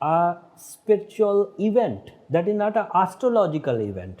a spiritual event, that is not a astrological event.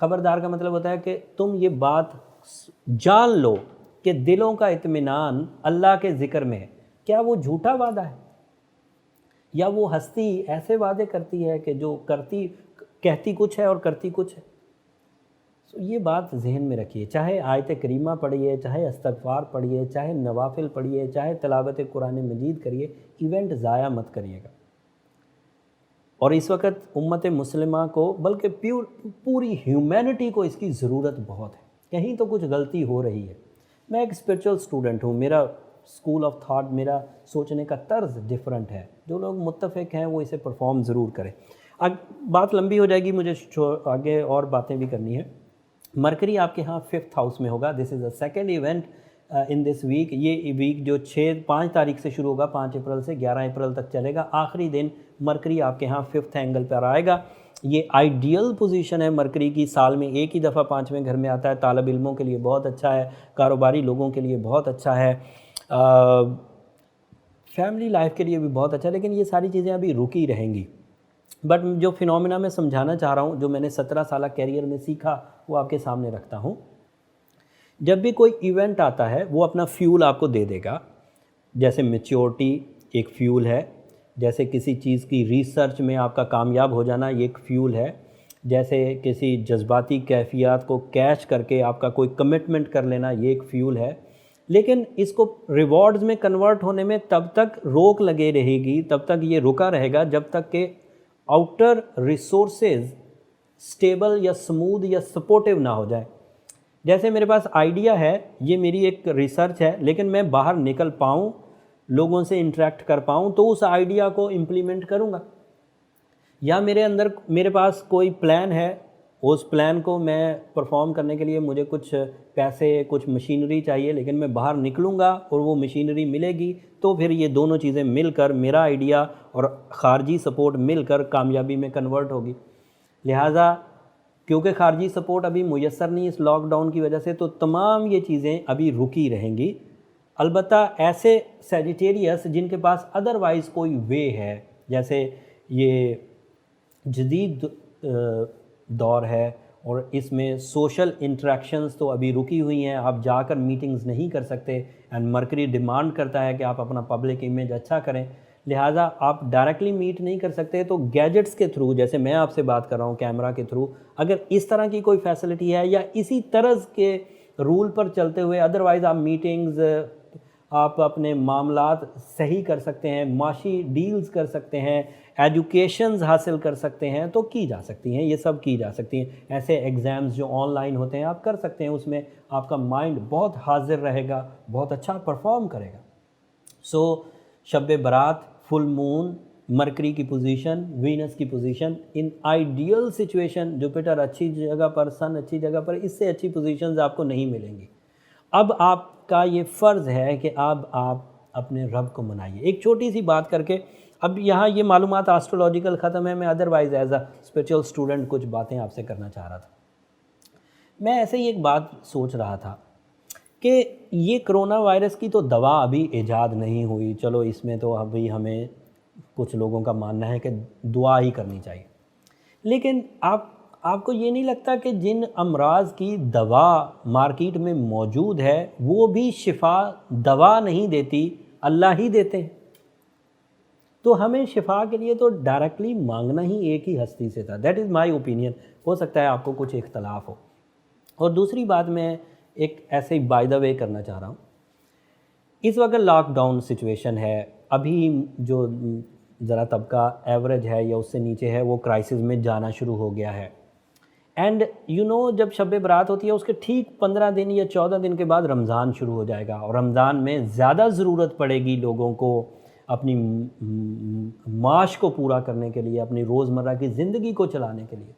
خبردار کا مطلب ہوتا ہے کہ تم یہ بات جان لو کہ دلوں کا اطمینان اللہ کے ذکر میں ہے. کیا وہ جھوٹا وعدہ ہے؟ یا وہ ہستی ایسے وعدے کرتی ہے کہ جو کہتی کچھ ہے اور کرتی کچھ ہے؟ یہ بات ذہن میں رکھیے. چاہے آیت کریمہ پڑھیے، چاہے استغفار پڑھیے، چاہے نوافل پڑھیے، چاہے تلاوت قرآن مجید کریے، ایونٹ ضائع مت کریے گا. اور اس وقت امت مسلمہ کو، بلکہ پوری ہیومینٹی کو اس کی ضرورت بہت ہے. کہیں تو کچھ غلطی ہو رہی ہے. میں ایک اسپرچول اسٹوڈنٹ ہوں، میرا اسکول آف تھاٹ، میرا سوچنے کا طرز ڈیفرنٹ ہے. جو لوگ متفق ہیں وہ اسے پرفارم ضرور کریں. بات لمبی ہو جائے گی، مجھے آگے اور باتیں بھی کرنی ہے. مرکری آپ کے ہاں 5th ہاؤس میں ہوگا. This is a second event in this week. یہ ویک جو 5 تاریخ سے شروع ہوگا، 5 اپریل سے 11 اپریل تک چلے گا. آخری دن مرکری آپ کے ہاں 5th اینگل پر آئے گا. یہ آئیڈیل پوزیشن ہے مرکری کی. سال میں ایک ہی دفعہ 5ویں گھر میں آتا ہے. طالب علموں کے لیے بہت اچھا ہے، کاروباری لوگوں کے لیے بہت اچھا ہے، فیملی لائف کے لیے بھی بہت اچھا ہے. لیکن یہ ساری چیزیں ابھی رکی رہیں گی. بٹ جو فینومینا میں سمجھانا چاہ رہا ہوں، جو میں نے 17 سالہ کیریئر میں سیکھا، وہ آپ کے سامنے رکھتا ہوں. جب بھی کوئی ایونٹ آتا ہے وہ اپنا فیول آپ کو دے دے گا. جیسے میچیورٹی ایک فیول ہے، جیسے کسی چیز کی ریسرچ میں آپ کا کامیاب ہو جانا یہ ایک فیول ہے، جیسے کسی جذباتی کیفیات کو کیچ کر کے آپ کا کوئی کمٹمنٹ کر لینا یہ ایک فیول ہے. لیکن اس کو ریوارڈز میں کنورٹ ہونے میں تب تک روک لگے رہے گی، تب تک یہ رکا رہے گا جب تک کہ آؤٹر ریسورسز سٹیبل یا سمودھ یا سپورٹیو نہ ہو جائے. جیسے میرے پاس آئیڈیا ہے، یہ میری ایک ریسرچ ہے، لیکن میں باہر نکل پاؤں، لوگوں سے انٹریکٹ کر پاؤں تو اس آئیڈیا کو امپلیمنٹ کروں گا. یا میرے پاس کوئی پلان ہے، اس پلان کو میں پرفارم کرنے کے لیے مجھے کچھ پیسے، کچھ مشینری چاہیے، لیکن میں باہر نکلوں گا اور وہ مشینری ملے گی تو پھر یہ دونوں چیزیں مل کر، میرا آئیڈیا اور خارجی سپورٹ مل کر کامیابی میں کنورٹ ہوگی. لہٰذا کیونکہ خارجی سپورٹ ابھی میسر نہیں اس لاک ڈاؤن کی وجہ سے، تو تمام یہ چیزیں ابھی رکی رہیں گی. البتہ ایسے سیجیٹیریس جن کے پاس ادروائز کوئی وے ہے، جیسے یہ جدید دور ہے اور اس میں سوشل انٹریکشنز تو ابھی رکی ہوئی ہیں، آپ جا کر میٹنگز نہیں کر سکتے، اینڈ مرکری ڈیمانڈ کرتا ہے کہ آپ اپنا پبلک امیج اچھا کریں. لہٰذا آپ ڈائریکٹلی میٹ نہیں کر سکتے، تو گیجٹس کے تھرو، جیسے میں آپ سے بات کر رہا ہوں کیمرہ کے تھرو، اگر اس طرح کی کوئی فیسلٹی ہے یا اسی طرز کے رول پر چلتے ہوئے ادروائز آپ میٹنگز، آپ اپنے معاملات صحیح کر سکتے ہیں، معاشی ڈیلز کر سکتے ہیں، ایجوکیشنز حاصل کر سکتے ہیں، تو کی جا سکتی ہیں، یہ سب کی جا سکتی ہیں. ایسے ایگزامز جو آن لائن ہوتے ہیں آپ کر سکتے ہیں، اس میں آپ کا مائنڈ بہت حاضر رہے گا، بہت اچھا پرفارم کرے گا. شب برات، فل مون، مرکری کی پوزیشن، وینس کی پوزیشن، ان آئیڈیل سچویشن، جوپیٹر اچھی جگہ پر، سن اچھی جگہ پر، اس سے اچھی پوزیشنز آپ کو نہیں ملیں گی. اب آپ کا یہ فرض ہے کہ اب آپ اپنے رب کو منائیے. ایک چھوٹی سی بات کر کے، اب یہاں یہ معلومات آسٹرولوجیکل ختم ہے. میں otherwise as a spiritual student کچھ باتیں آپ سے کرنا چاہ رہا تھا. میں ایسے ہی ایک بات سوچ رہا تھا کہ یہ کرونا وائرس کی تو دوا ابھی ایجاد نہیں ہوئی. چلو اس میں تو ابھی ہمیں کچھ لوگوں کا ماننا ہے کہ دعا ہی کرنی چاہیے. لیکن آپ کو یہ نہیں لگتا کہ جن امراض کی دوا مارکیٹ میں موجود ہے وہ بھی شفا دوا نہیں دیتی، اللہ ہی دیتے ہیں. تو ہمیں شفا کے لیے تو ڈائریکٹلی مانگنا ہی ایک ہی ہستی سے تھا. That is my opinion. ہو سکتا ہے آپ کو کچھ اختلاف ہو. اور دوسری بات میں ایک ایسے ہی بائی دا وے کرنا چاہ رہا ہوں. اس وقت لاک ڈاؤن سچویشن ہے. ابھی جو ذرا طبقہ ایوریج ہے یا اس سے نیچے ہے وہ کرائسس میں جانا شروع ہو گیا ہے. اینڈ جب شب برات ہوتی ہے اس کے ٹھیک 15 دن یا 14 دن کے بعد رمضان شروع ہو جائے گا، اور رمضان میں زیادہ ضرورت پڑے گی لوگوں کو اپنی معاش کو پورا کرنے کے لیے، اپنی روزمرہ کی زندگی کو چلانے کے لیے.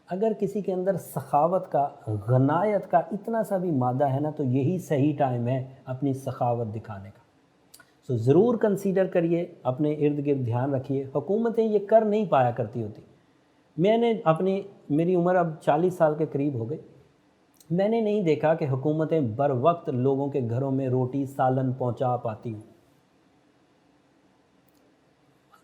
اگر کسی کے اندر سخاوت کا، غنایت کا اتنا سا بھی مادہ ہے نا، تو یہی صحیح ٹائم ہے اپنی سخاوت دکھانے کا. ضرور کنسیڈر کریے، اپنے ارد گرد دھیان رکھیے. حکومتیں یہ کر نہیں پایا کرتی ہوتی. میں نے میری عمر اب 40 سال کے قریب ہو گئی، میں نے نہیں دیکھا کہ حکومتیں بر وقت لوگوں کے گھروں میں روٹی سالن پہنچا پاتی ہوں.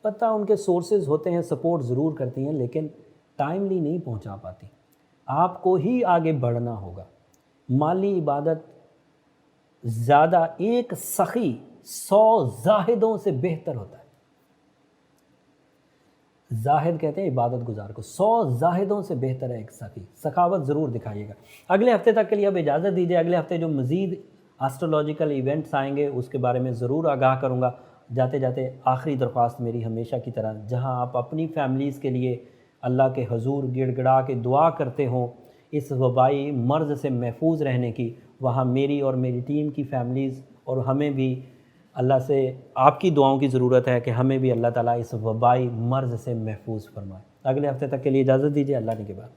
پتہ ان کے سورسز ہوتے ہیں، سپورٹ ضرور کرتی ہیں، لیکن ٹائملی نہیں پہنچا پاتی. آپ کو ہی آگے بڑھنا ہوگا. مالی عبادت زیادہ، ایک سخی 100 زاہدوں سے بہتر ہوتا ہے. زاہد کہتے ہیں عبادت گزار کو، 100 زاہدوں سے بہتر ہے ایک سخی. سخاوت ضرور دکھائیے گا. اگلے ہفتے تک کے لیے اب اجازت دیجیے. اگلے ہفتے جو مزید آسٹرولوجیکل ایونٹس آئیں گے اس کے بارے میں ضرور آگاہ کروں گا. جاتے جاتے آخری درخواست میری ہمیشہ کی طرح، جہاں آپ اپنی فیملیز کے لیے اللہ کے حضور گڑ گڑا کے دعا کرتے ہوں اس وبائی مرض سے محفوظ رہنے کی، وہاں میری اور میری ٹیم کی فیملیز اور ہمیں بھی اللہ سے آپ کی دعاؤں کی ضرورت ہے کہ ہمیں بھی اللہ تعالیٰ اس وبائی مرض سے محفوظ فرمائے. اگلے ہفتے تک کے لیے اجازت دیجیے. اللہ نے کے بعد.